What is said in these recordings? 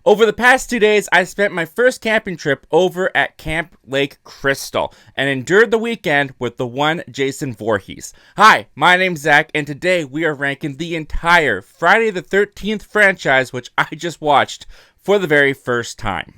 Over the past 2 days, I spent my first camping trip over at Camp Lake Crystal and endured the weekend with the one Jason Voorhees. Hi, my name's Zach, and today we are ranking the entire Friday the 13th franchise, which I just watched for the very first time.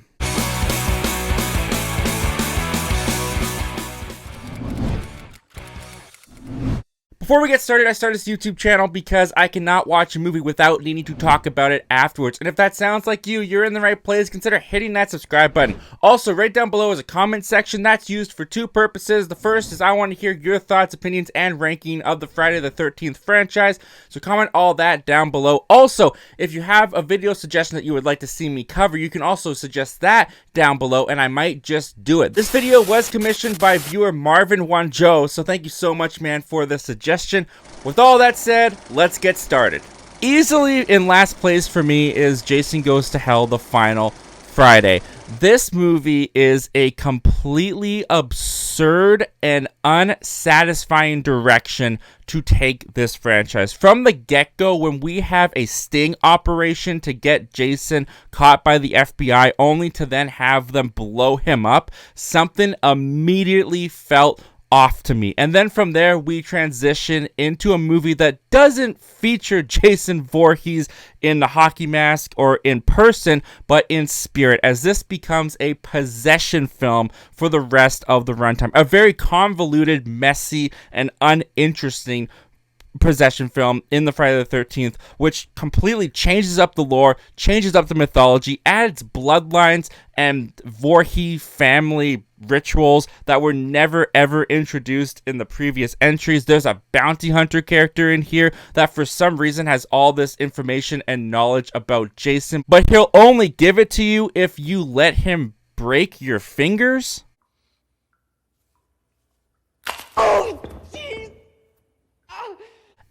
Before we get started, I started this YouTube channel because I cannot watch a movie without needing to talk about it afterwards. And if that sounds like you, you're in the right place. Consider hitting that subscribe button. Also, right down below is a comment section that's used for two purposes. The first is I want to hear your thoughts, opinions, and ranking of the Friday the 13th franchise. So comment all that down below. Also, if you have a video suggestion that you would like to see me cover, you can also suggest that down below and I might just do it. This video was commissioned by viewer Marvin Wanjo, so thank you so much, man, for the suggestion. With all that said, let's get started. Easily in last place for me is Jason Goes to Hell, the final Friday. This movie is a completely absurd and unsatisfying direction to take this franchise. From the get-go, when we have a sting operation to get Jason caught by the FBI, only to then have them blow him up, something immediately felt off to me. And then from there we transition into a movie that doesn't feature Jason Voorhees in the hockey mask or in person, but in spirit, as this becomes a possession film for the rest of the runtime. A very convoluted, messy, and uninteresting possession film in the Friday the 13th, which completely changes up the lore, changes up the mythology, adds bloodlines and Voorhees family rituals that were never ever introduced in the previous entries. There's a bounty hunter character in here that for some reason has all this information and knowledge about Jason, but he'll only give it to you if you let him break your fingers.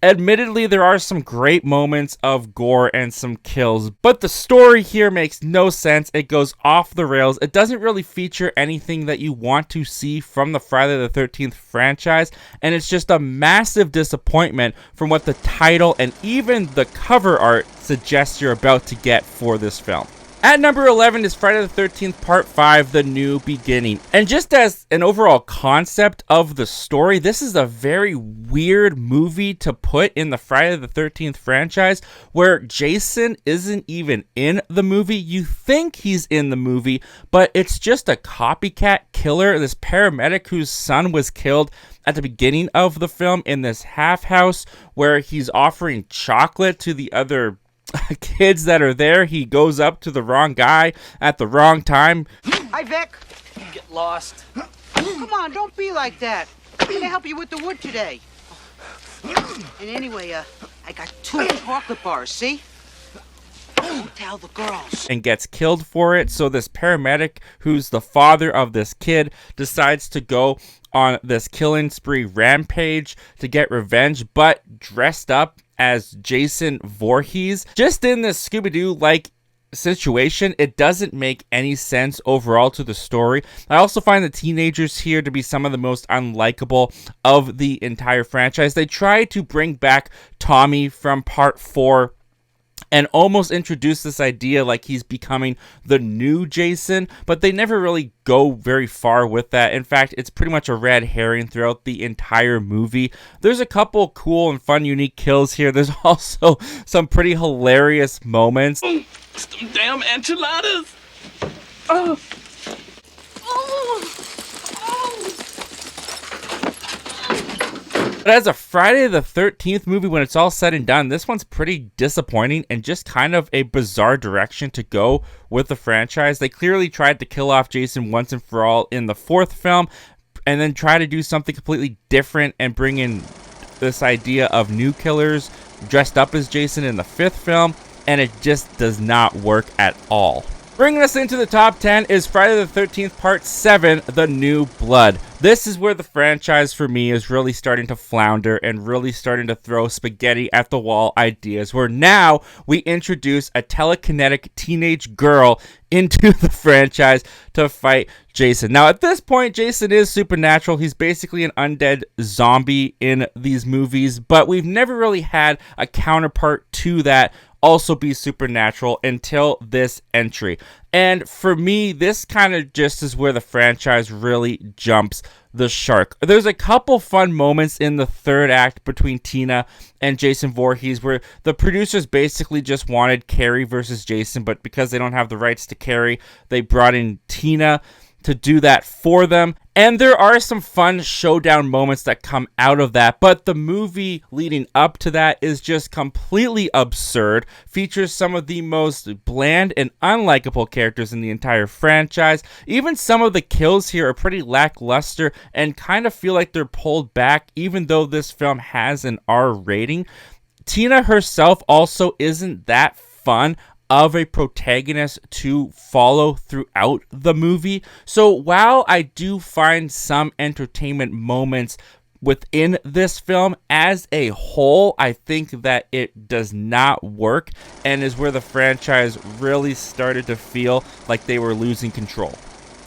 Admittedly, there are some great moments of gore and some kills, but the story here makes no sense. It goes off the rails. It doesn't really feature anything that you want to see from the Friday the 13th franchise, and it's just a massive disappointment from what the title and even the cover art suggests you're about to get for this film. At number 11 is Friday the 13th Part 5, The New Beginning. And just as an overall concept of the story, this is a very weird movie to put in the Friday the 13th franchise, where Jason isn't even in the movie. You think he's in the movie, but it's just a copycat killer, this paramedic whose son was killed at the beginning of the film in this half house, where he's offering chocolate to the other kids that are there. He goes up to the wrong guy at the wrong time. Hi, Vic. Get lost. Come on, don't be like that. I'm gonna help you with the wood today. And anyway, I got 2 chocolate bars, see? Don't tell the girls. And gets killed for it. So this paramedic, who's the father of this kid, decides to go on this killing spree rampage to get revenge, but dressed up as Jason Voorhees. Just in this Scooby-Doo like situation, it doesn't make any sense overall to the story. I also find the teenagers here to be some of the most unlikable of the entire franchise. They try to bring back Tommy from Part 4 and almost introduce this idea like he's becoming the new Jason, but they never really go very far with that. In fact, it's pretty much a red herring throughout the entire movie. There's a couple cool and fun, unique kills here. There's also some pretty hilarious moments. Some damn enchiladas! Oh. But as a Friday the 13th movie, when it's all said and done, this one's pretty disappointing and just kind of a bizarre direction to go with the franchise. They clearly tried to kill off Jason once and for all in the 4th film, and then try to do something completely different and bring in this idea of new killers dressed up as Jason in the 5th film, and it just does not work at all. Bringing us into the top 10 is Friday the 13th Part 7, The New Blood. This is where the franchise for me is really starting to flounder and really starting to throw spaghetti at the wall ideas, where now we introduce a telekinetic teenage girl into the franchise to fight Jason. Now at this point, Jason is supernatural. He's basically an undead zombie in these movies, but we've never really had a counterpart to that also be supernatural until this entry. And for me, this kind of just is where the franchise really jumps the shark. There's a couple fun moments in the third act between Tina and Jason Voorhees where the producers basically just wanted Carrie versus Jason, but because they don't have the rights to Carrie, they brought in Tina to do that for them. And there are some fun showdown moments that come out of that, but the movie leading up to that is just completely absurd, features some of the most bland and unlikable characters in the entire franchise. Even some of the kills here are pretty lackluster and kind of feel like they're pulled back, even though this film has an R rating. Tina herself also isn't that fun of a protagonist to follow throughout the movie. So while I do find some entertainment moments within this film, as a whole, I think that it does not work and is where the franchise really started to feel like they were losing control.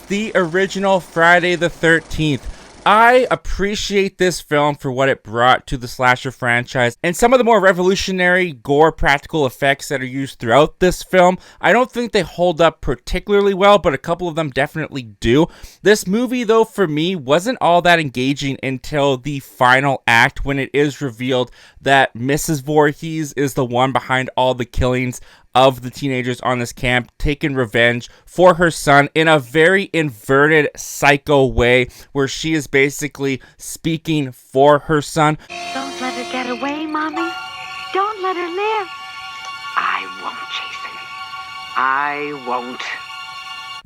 The original Friday the 13th. I appreciate this film for what it brought to the slasher franchise and some of the more revolutionary gore practical effects that are used throughout this film. I don't think they hold up particularly well, but a couple of them definitely do. This movie, though, for me, wasn't all that engaging until the final act when it is revealed that Mrs. Voorhees is the one behind all the killings of the teenagers on this camp, taking revenge for her son in a very inverted psycho way where she is basically speaking for her son. Don't let her get away, Mommy. Don't let her live. I won't, Jason. I won't.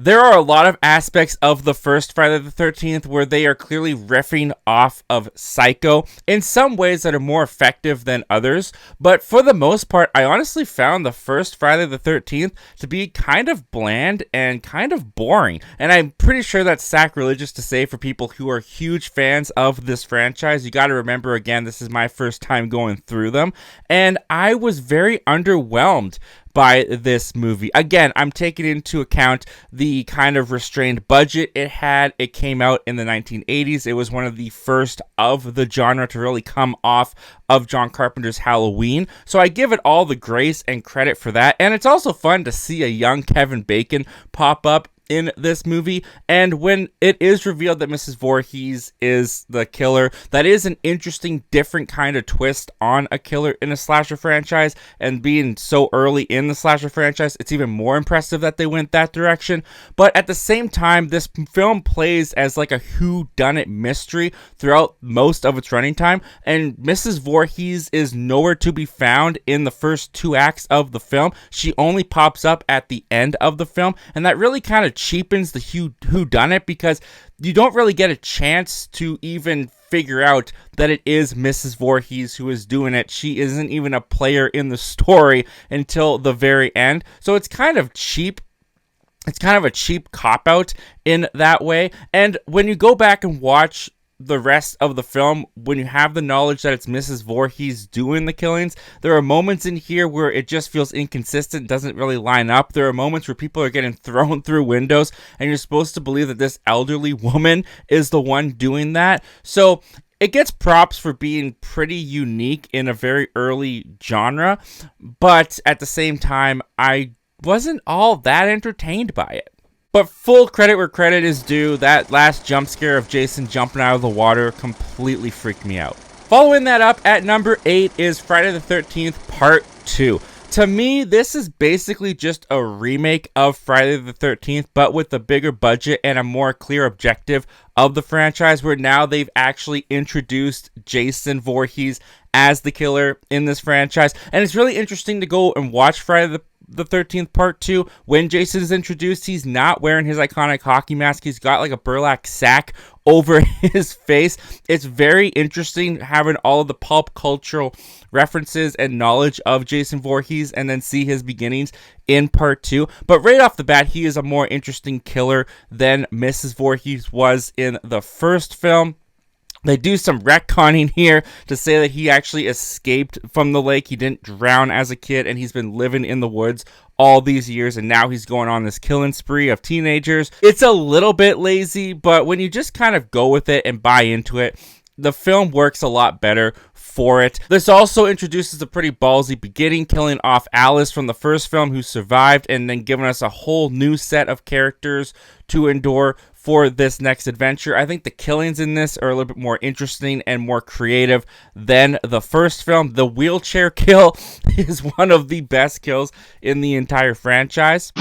There are a lot of aspects of the first Friday the 13th where they are clearly riffing off of Psycho in some ways that are more effective than others, but for the most part, I honestly found the first Friday the 13th to be kind of bland and kind of boring, and I'm pretty sure that's sacrilegious to say for people who are huge fans of this franchise. You got to remember, again, this is my first time going through them, and I was very underwhelmed by this movie. Again, I'm taking into account the kind of restrained budget it had. It came out in the 1980s. It was one of the first of the genre to really come off of John Carpenter's Halloween. So I give it all the grace and credit for that. And it's also fun to see a young Kevin Bacon pop up in this movie, and when it is revealed that Mrs. Voorhees is the killer, that is an interesting, different kind of twist on a killer in a slasher franchise, and being so early in the slasher franchise, it's even more impressive that they went that direction. But at the same time, this film plays as like a whodunit mystery throughout most of its running time, and Mrs. Voorhees is nowhere to be found in the first two acts of the film. She only pops up at the end of the film, and that really kind of cheapens the whodunit because you don't really get a chance to even figure out that it is Mrs. Voorhees who is doing it. She isn't even a player in the story until the very end. So it's kind of cheap. It's kind of a cheap cop-out in that way. And when you go back and watch the rest of the film, when you have the knowledge that it's Mrs. Voorhees doing the killings, there are moments in here where it just feels inconsistent, doesn't really line up. There are moments where people are getting thrown through windows, and you're supposed to believe that this elderly woman is the one doing that. So it gets props for being pretty unique in a very early genre, but at the same time, I wasn't all that entertained by it. But full credit where credit is due, that last jump scare of Jason jumping out of the water completely freaked me out. Following that up at number 8 is Friday the 13th Part 2. To me, this is basically just a remake of Friday the 13th, but with a bigger budget and a more clear objective of the franchise, where now they've actually introduced Jason Voorhees as the killer in this franchise. And it's really interesting to go and watch Friday the 13th Part 2. When Jason is introduced, he's not wearing his iconic hockey mask. He's got like a burlap sack over his face. It's very interesting having all of the pulp cultural references and knowledge of Jason Voorhees and then see his beginnings in Part 2. But right off the bat, he is a more interesting killer than Mrs. Voorhees was in the first film. They do some retconning here to say that he actually escaped from the lake. He didn't drown as a kid, and he's been living in the woods all these years, and now he's going on this killing spree of teenagers. It's a little bit lazy, but when you just kind of go with it and buy into it, the film works a lot better for it. This also introduces a pretty ballsy beginning, killing off Alice from the first film who survived, and then giving us a whole new set of characters to endure for this next adventure. I think the killings in this are a little bit more interesting and more creative than the first film. The wheelchair kill is one of the best kills in the entire franchise.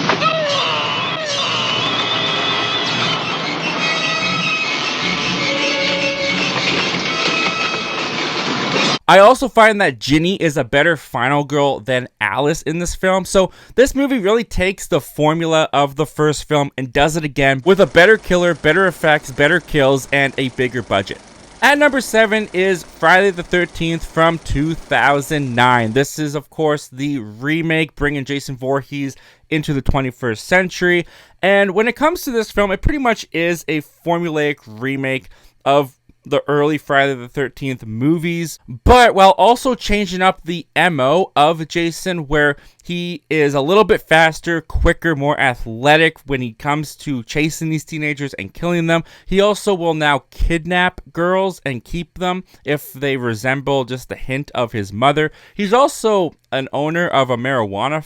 I also find that Ginny is a better final girl than Alice in this film, so this movie really takes the formula of the first film and does it again with a better killer, better effects, better kills, and a bigger budget. At number 7 is Friday the 13th from 2009. This is, of course, the remake bringing Jason Voorhees into the 21st century, and when it comes to this film, it pretty much is a formulaic remake of the early Friday the 13th movies, but while also changing up the MO of Jason, where he is a little bit faster, quicker, more athletic when he comes to chasing these teenagers and killing them. He also will now kidnap girls and keep them if they resemble just a hint of his mother. He's also an owner of a marijuana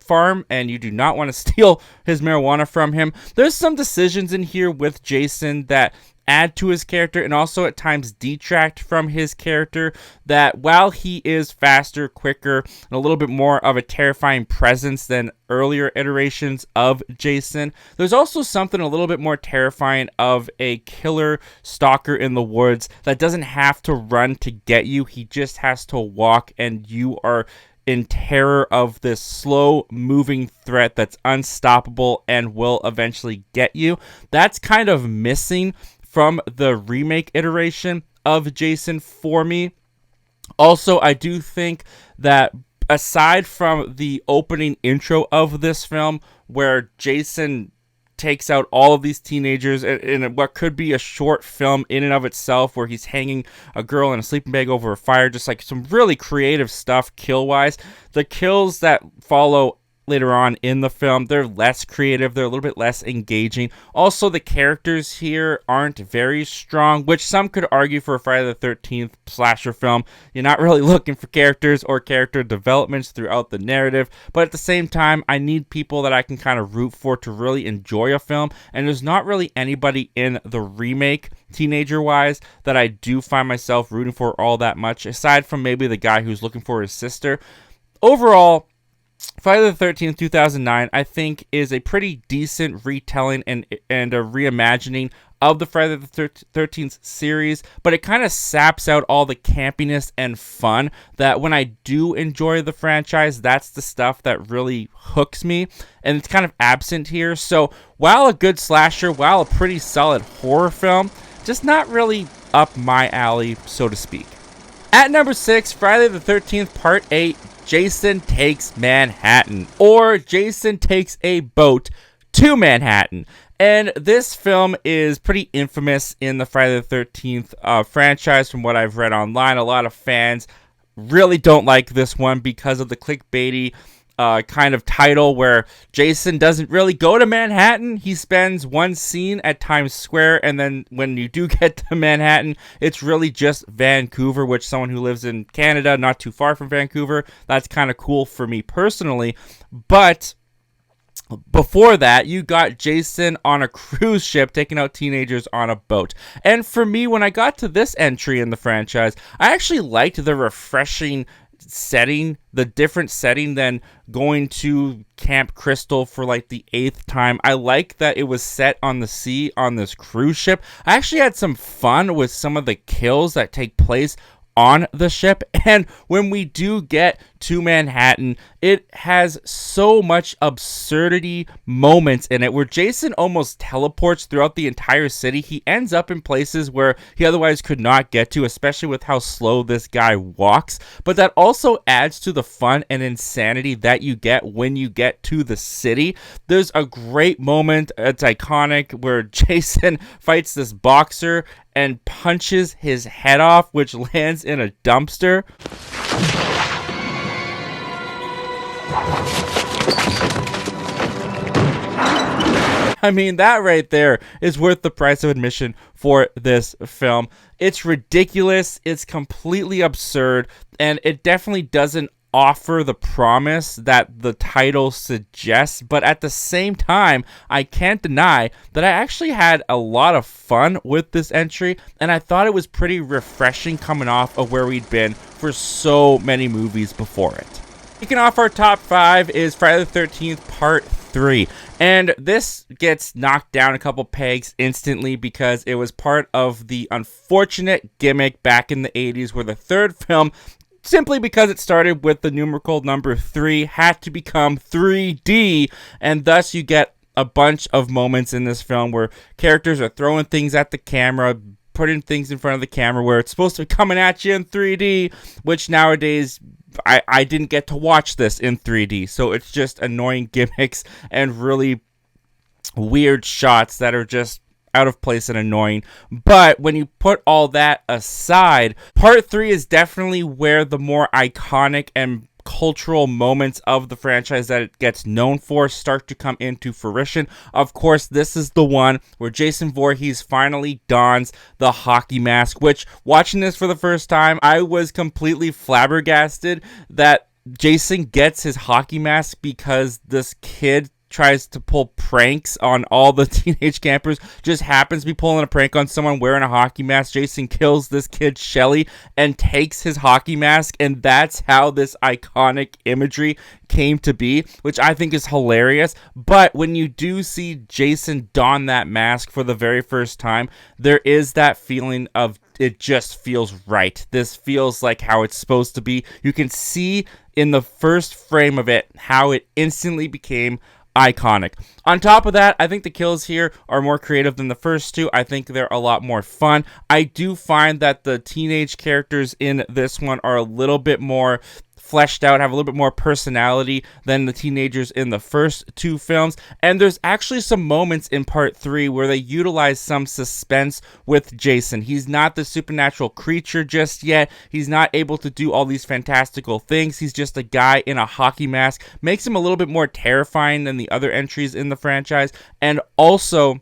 farm, and you do not want to steal his marijuana from him. There's some decisions in here with Jason that add to his character and also at times detract from his character, that while he is faster, quicker, and a little bit more of a terrifying presence than earlier iterations of Jason, there's also something a little bit more terrifying of a killer stalker in the woods that doesn't have to run to get you. He just has to walk, and you are in terror of this slow moving threat that's unstoppable and will eventually get you. That's kind of missing from the remake iteration of Jason for me. Also, I do think that aside from the opening intro of this film, where Jason takes out all of these teenagers in what could be a short film in and of itself, where he's hanging a girl in a sleeping bag over a fire, just like some really creative stuff kill-wise. The kills that follow later on in the film, they're less creative, they're a little bit less engaging. Also, the characters here aren't very strong, which some could argue for a Friday the 13th slasher film. You're not really looking for characters or character developments throughout the narrative, but at the same time, I need people that I can kind of root for to really enjoy a film, and there's not really anybody in the remake, teenager-wise, that I do find myself rooting for all that much, aside from maybe the guy who's looking for his sister. Overall, Friday the 13th, 2009, I think is a pretty decent retelling and a reimagining of the Friday the 13th series, but it kind of saps out all the campiness and fun that when I do enjoy the franchise, that's the stuff that really hooks me, and it's kind of absent here. So while a good slasher, while a pretty solid horror film, just not really up my alley, so to speak. At number 6, Friday the 13th, Part 8, Jason Takes Manhattan, or Jason Takes a Boat to Manhattan. And this film is pretty infamous in the Friday the 13th franchise from what I've read online. A lot of fans really don't like this one because of the clickbaity kind of title, where Jason doesn't really go to Manhattan. He spends one scene at Times Square, and then when you do get to Manhattan, it's really just Vancouver, which someone who lives in Canada, not too far from Vancouver, that's kind of cool for me personally. But before that, you got Jason on a cruise ship taking out teenagers on a boat. And for me, when I got to this entry in the franchise, I actually liked the refreshing setting, the different setting than going to Camp Crystal for like the 8th time. I like that it was set on the sea on this cruise ship. I actually had some fun with some of the kills that take place on the ship, and when we do get to Manhattan, it has so much absurdity moments in it where Jason almost teleports throughout the entire city. He ends up in places where he otherwise could not get to, especially with how slow this guy walks, but that also adds to the fun and insanity that you get when you get to the city. There's a great moment, it's iconic, where Jason fights this boxer and punches his head off, which lands in a dumpster. I mean, that right there is worth the price of admission for this film. It's ridiculous, it's completely absurd, and it definitely doesn't offer the promise that the title suggests, but at the same time, I can't deny that I actually had a lot of fun with this entry, and I thought it was pretty refreshing coming off of where we'd been for so many movies before it. Kicking off our top 5 is Friday the 13th Part 3, and this gets knocked down a couple pegs instantly because it was part of the unfortunate gimmick back in the 80s where the third film, simply because it started with the numerical number 3, had to become 3D, and thus you get a bunch of moments in this film where characters are throwing things at the camera, putting things in front of the camera where it's supposed to be coming at you in 3D, which nowadays I didn't get to watch this in 3D, so it's just annoying gimmicks and really weird shots that are just out of place and annoying. But when you put all that aside, Part 3 is definitely where the more iconic and cultural moments of the franchise that it gets known for start to come into fruition. Of course, this is the one where Jason Voorhees finally dons the hockey mask, which, watching this for the first time, I was completely flabbergasted that Jason gets his hockey mask because this kid tries to pull pranks on all the teenage campers, just happens to be pulling a prank on someone wearing a hockey mask. Jason kills this kid, Shelly, and takes his hockey mask, and that's how this iconic imagery came to be, which I think is hilarious. But when you do see Jason don that mask for the very first time, there is that feeling of it just feels right. This feels like how it's supposed to be. You can see in the first frame of it how it instantly became iconic. On top of that, I think the kills here are more creative than the first two. I think they're a lot more fun. I do find that the teenage characters in this one are a little bit more fleshed out, have a little bit more personality than the teenagers in the first two films. And there's actually some moments in Part 3 where they utilize some suspense with Jason. He's not the supernatural creature just yet. He's not able to do all these fantastical things. He's just a guy in a hockey mask. Makes him a little bit more terrifying than the other entries in the franchise. And also,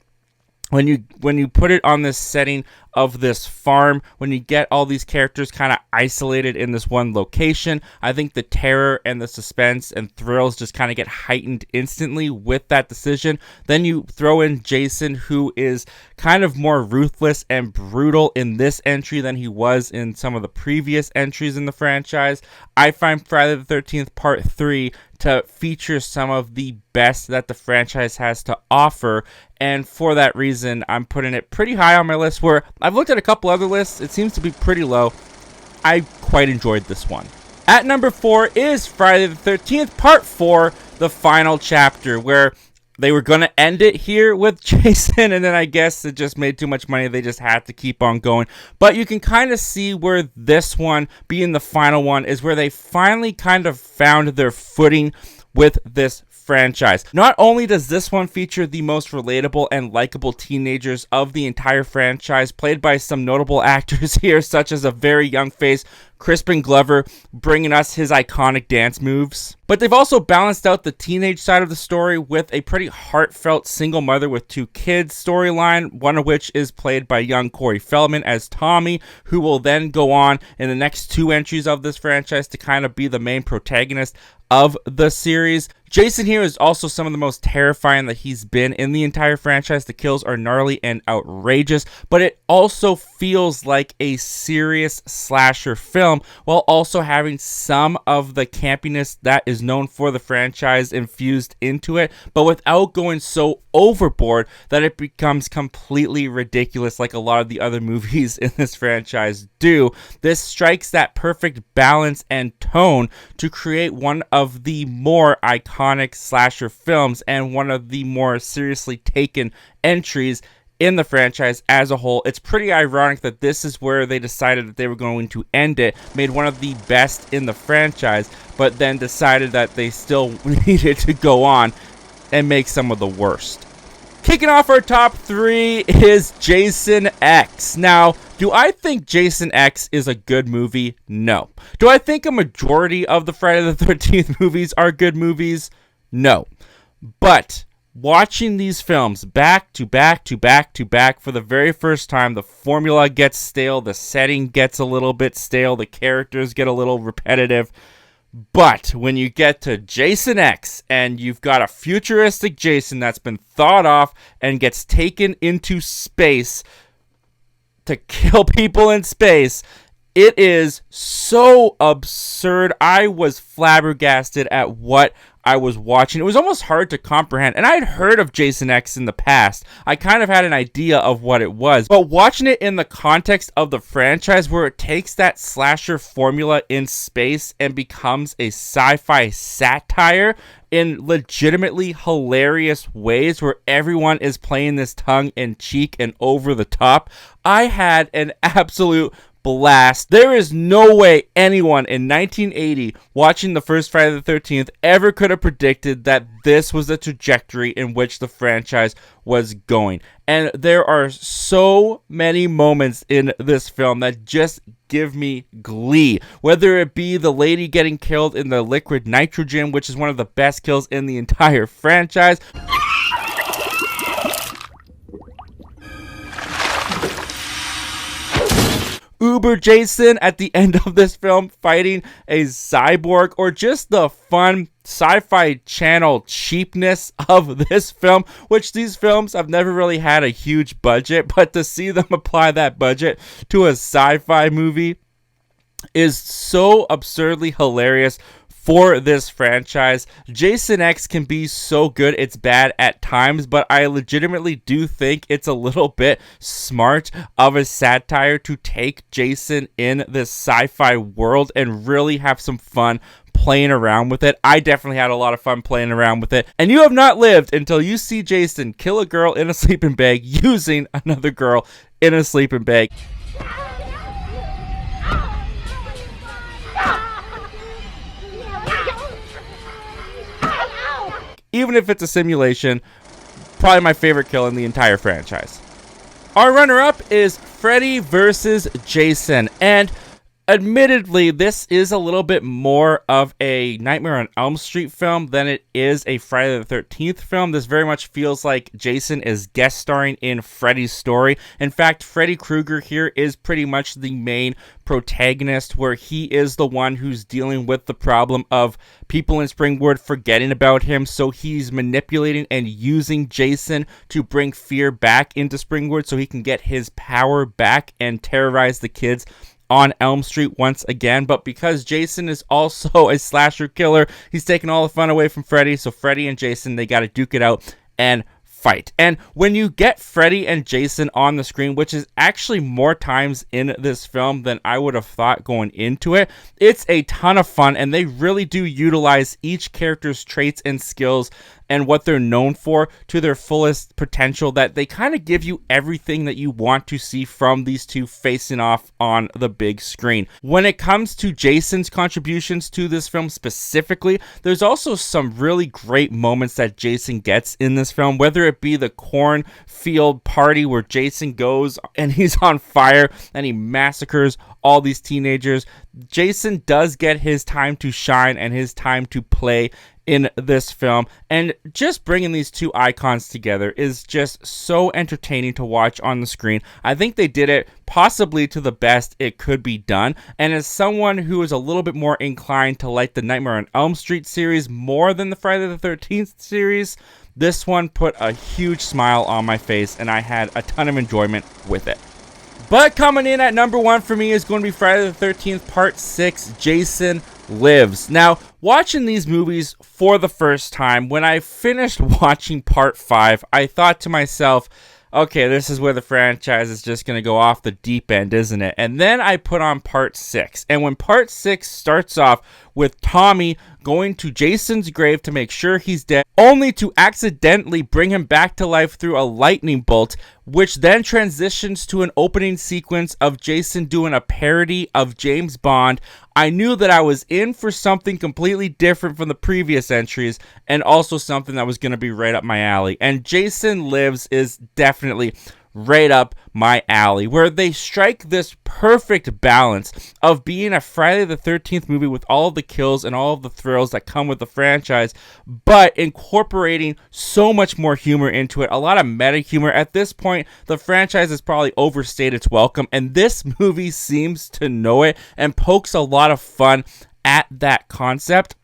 when you put it on this setting of this farm, when you get all these characters kind of isolated in this one location, I think the terror and the suspense and thrills just kind of get heightened instantly with that decision. Then you throw in Jason, who is kind of more ruthless and brutal in this entry than he was in some of the previous entries in the franchise. I find Friday the 13th Part 3 to feature some of the best that the franchise has to offer, and for that reason, I'm putting it pretty high on my list, where I've looked at a couple other lists. It seems to be pretty low. I quite enjoyed this one. At number 4 is Friday the 13th Part 4, the final chapter, where they were going to end it here with Jason, and then I guess it just made too much money. They just had to keep on going. But you can kind of see where this one, being the final one, is where they finally kind of found their footing with this franchise. Not only does this one feature the most relatable and likable teenagers of the entire franchise, played by some notable actors here, such as a very young face, Crispin Glover, bringing us his iconic dance moves, but they've also balanced out the teenage side of the story with a pretty heartfelt single mother with 2 kids storyline, one of which is played by young Corey Feldman as Tommy, who will then go on in the next 2 entries of this franchise to kind of be the main protagonist of the series. Jason here is also some of the most terrifying that he's been in the entire franchise. The kills are gnarly and outrageous, but it also feels like a serious slasher film while also having some of the campiness that is known for the franchise infused into it, but without going so overboard that it becomes completely ridiculous like a lot of the other movies in this franchise do. This strikes that perfect balance and tone to create one of the more iconic slasher films and one of the more seriously taken entries in the franchise as a whole. It's pretty ironic that this is where they decided that they were going to end it, made one of the best in the franchise, but then decided that they still needed to go on and make some of the worst. Kicking off our top 3 is Jason X. Now, do I think Jason X is a good movie? No. Do I think a majority of the Friday the 13th movies are good movies? No. But Watching these films back to back to back to back for the very first time, the formula gets stale, the setting gets a little bit stale, the characters get a little repetitive. But when you get to Jason X and you've got a futuristic Jason that's been thought off and gets taken into space to kill people in space, it is so absurd. I was flabbergasted at what I was watching. It was almost hard to comprehend. And I had heard of Jason X in the past. I kind of had an idea of what it was. But watching it in the context of the franchise, where it takes that slasher formula in space and becomes a sci-fi satire in legitimately hilarious ways, where everyone is playing this tongue-in-cheek and over the top, I had an absolute blast. There is no way anyone in 1980 watching the first Friday the 13th ever could have predicted that this was the trajectory in which the franchise was going. And there are so many moments in this film that just give me glee. Whether it be the lady getting killed in the liquid nitrogen, which is one of the best kills in the entire franchise. Uber Jason at the end of this film fighting a cyborg, or just the fun sci-fi channel cheapness of this film, which these films have never really had a huge budget, but to see them apply that budget to a sci-fi movie is so absurdly hilarious for this franchise. Jason X can be so good, it's bad at times, but I legitimately do think it's a little bit smart of a satire to take Jason in this sci-fi world and really have some fun playing around with it. I definitely had a lot of fun playing around with it. And you have not lived until you see Jason kill a girl in a sleeping bag using another girl in a sleeping bag. Even if it's a simulation, probably my favorite kill in the entire franchise. Our runner-up is Freddy versus Jason, and admittedly, this is a little bit more of a Nightmare on Elm Street film than it is a Friday the 13th film. This very much feels like Jason is guest starring in Freddy's story. In fact, Freddy Krueger here is pretty much the main protagonist, where he is the one who's dealing with the problem of people in Springwood forgetting about him, so he's manipulating and using Jason to bring fear back into Springwood so he can get his power back and terrorize the kids on Elm Street once again. But because Jason is also a slasher killer, he's taking all the fun away from Freddy, so Freddy and Jason, they gotta duke it out and fight. And when you get Freddy and Jason on the screen, which is actually more times in this film than I would have thought going into it, it's a ton of fun, and they really do utilize each character's traits and skills and what they're known for to their fullest potential, that they kind of give you everything that you want to see from these two facing off on the big screen. When it comes to Jason's contributions to this film specifically, there's also some really great moments that Jason gets in this film, whether it be the cornfield party where Jason goes and he's on fire and he massacres all these teenagers. Jason does get his time to shine and his time to play in this film, and just bringing these two icons together is just so entertaining to watch on the screen. I think they did it possibly to the best it could be done, and as someone who is a little bit more inclined to like the Nightmare on Elm Street series more than the Friday the 13th series, this one put a huge smile on my face, and I had a ton of enjoyment with it. But coming in at number one for me is going to be Friday the 13th Part 6, Jason Lives. Now, watching these movies for the first time, when I finished watching Part 5, I thought to myself, okay, this is where the franchise is just going to go off the deep end, isn't it? And then I put on Part 6. And when Part 6 starts off with Tommy going to Jason's grave to make sure he's dead, only to accidentally bring him back to life through a lightning bolt, which then transitions to an opening sequence of Jason doing a parody of James Bond, I knew that I was in for something completely different from the previous entries, and also something that was going to be right up my alley. And Jason Lives is definitely right up my alley, where they strike this perfect balance of being a Friday the 13th movie with all of the kills and all of the thrills that come with the franchise, but incorporating so much more humor into it, a lot of meta humor. At this point, the franchise has probably overstayed its welcome, and this movie seems to know it and pokes a lot of fun at that concept.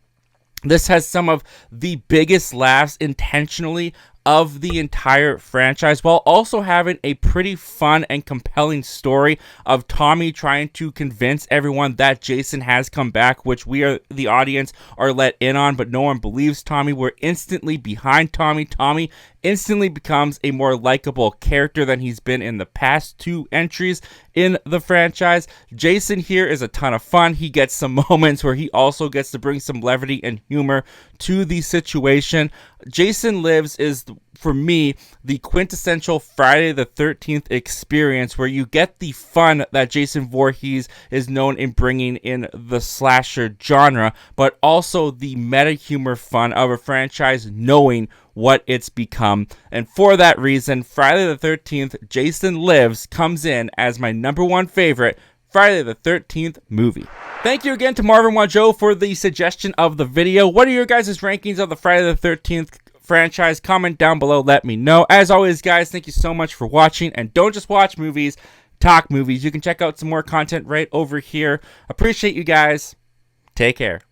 This has some of the biggest laughs intentionally of the entire franchise, while also having a pretty fun and compelling story of Tommy trying to convince everyone that Jason has come back, which we are, the audience, are let in on, but no one believes Tommy. We're instantly behind Tommy. Tommy instantly becomes a more likable character than he's been in the past two entries in the franchise. Jason here is a ton of fun. He gets some moments where he also gets to bring some levity and humor to the situation. Jason Lives is, for me, the quintessential Friday the 13th experience, where you get the fun that Jason Voorhees is known in bringing in the slasher genre, but also the meta humor fun of a franchise knowing what it's become. And for that reason, Friday the 13th, Jason Lives comes in as my number one favorite Friday the 13th movie. Thank you again to Marvin Wajo for the suggestion of the video. What are your guys' rankings of the Friday the 13th franchise? Comment down below, let me know. As always, guys, thank you so much for watching, and don't just watch movies, talk movies. You can check out some more content right over here. Appreciate you guys. Take care.